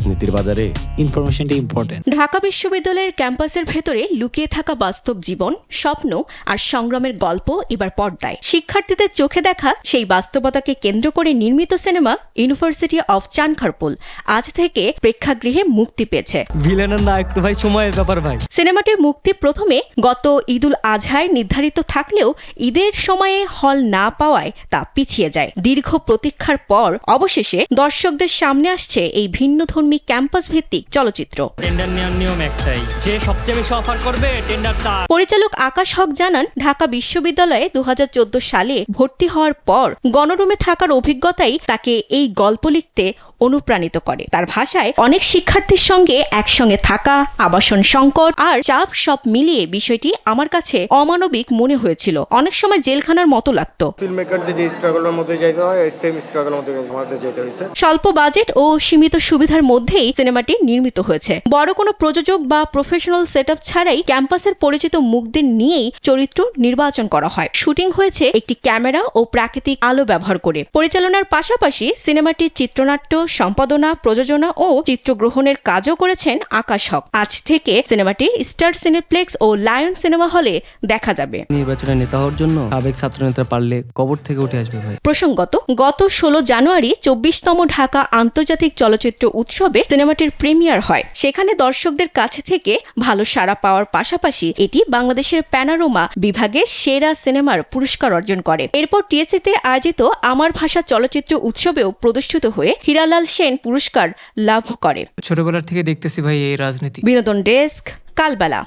রাজনীতির বাজারে ইনফরমেশনটা ইম্পর্টেন্ট। ঢাকা বিশ্ববিদ্যালয়ের ক্যাম্পাসের ভেতরে লুকিয়ে থাকা বাস্তব জীবন, স্বপ্ন আর সংগ্রামের গল্প এবার পর্দায়। শিক্ষার্থীদের চোখে দেখা সেই বাস্তবতাকে কেন্দ্র করে নির্মিত সিনেমা ইউনিভার্সিটি অফ চানখারপুল আজ থেকে প্রেক্ষাগৃহে মুক্তি পেয়েছে। ভিলেনের নায়ক তো ভাই সময়ের ব্যাপার ভাই। সিনেমাটির মুক্তি প্রথমে গত ঈদুল আজহায় নির্ধারিত থাকলেও ঈদের সময়ে হল না পাওয়ায় তা পিছিয়ে যায়। দীর্ঘ প্রতীক্ষার পর অবশেষে দর্শকদের সামনে আসছে এই ভিন্নধর্মী ক্যাম্পাস ভিত্তিক চলচ্চিত্র। টেন্ডার নেওয়ার নিয়ম একটাই, যে সবচেয়ে বেশি অফার করবে টেন্ডার তার। পরিচালক আকাশ হক জানান, ঢাকা বিশ্ববিদ্যালয়ে 2014 সালে ভর্তি হওয়ার পর গণরুমে থাকার অভিজ্ঞতাই তাকে এই গল্প লিখতে অনুপ্রাণিত করে। তার ভাষায়, অনেক শিক্ষার্থীর সঙ্গে একসঙ্গে থাকা, আবাসন সংকট আর চাপ সব মিলিয়ে বিষয়টি আমার কাছে অমানবিক মনে হয়েছিল। অনেক সময় জেলখানার মতো লাগতো। ফিল্ম মেকারদের যে স্ট্রাগলের মধ্যে যাইতে হয়, সেম স্ট্রাগলের মধ্যে আমাদের যেতে হয়েছে। স্বল্প বাজেট ও সীমিত সুবিধার মধ্যেই সিনেমাটি নির্মিত হয়েছে। বড় কোনো প্রযোজক বা প্রফেশনাল সেটআপ ছাড়াই ক্যাম্পাসের পরিচিত মুখদের নিয়েই চরিত্র নির্বাচন করা হয়। শুটিং হয়েছে একটি ক্যামেরা ও প্রাকৃতিক আলো ব্যবহার করে। পরিচালনার পাশাপাশি সিনেমাটির চিত্রনাট্য, সম্পাদনা, প্রযোজনা ও চিত্রগ্রহণের কাজও করেছেন আকাশ হক। আজ থেকে সিনেমাটি স্টার সিনেপ্লেক্স ও লায়ন সিনেমা হলে দেখা যাবে। নির্বাচনে নেতা হওয়ার জন্য সাবেক ছাত্রনেতা পারলে কবর থেকে উঠে আসবে ভাই। প্রসঙ্গত, গত 16 জানুয়ারি 24তম ঢাকা আন্তর্জাতিক চলচ্চিত্র উৎসবে সিনেমাটির প্রিমিয়ার হয়। সেখানে দর্শকদের কাছে থেকে ভালো সাড়া পাওয়ার পাশাপাশি এটি বাংলাদেশের প্যানোরামা বিভাগে সেরা সিনেমার পুরস্কার অর্জন করে। এরপর টিএসসিতে আয়োজিত আমার ভাষা চলচ্চিত্র উৎসবেও প্রদর্শিত হয়ে হীরালাল সেন পুরস্কার লাভ করে। ছোটবেলার থেকে দেখতেছি ভাই এই রাজনীতি। বিনোদন ডেস্ক, কালবেলা।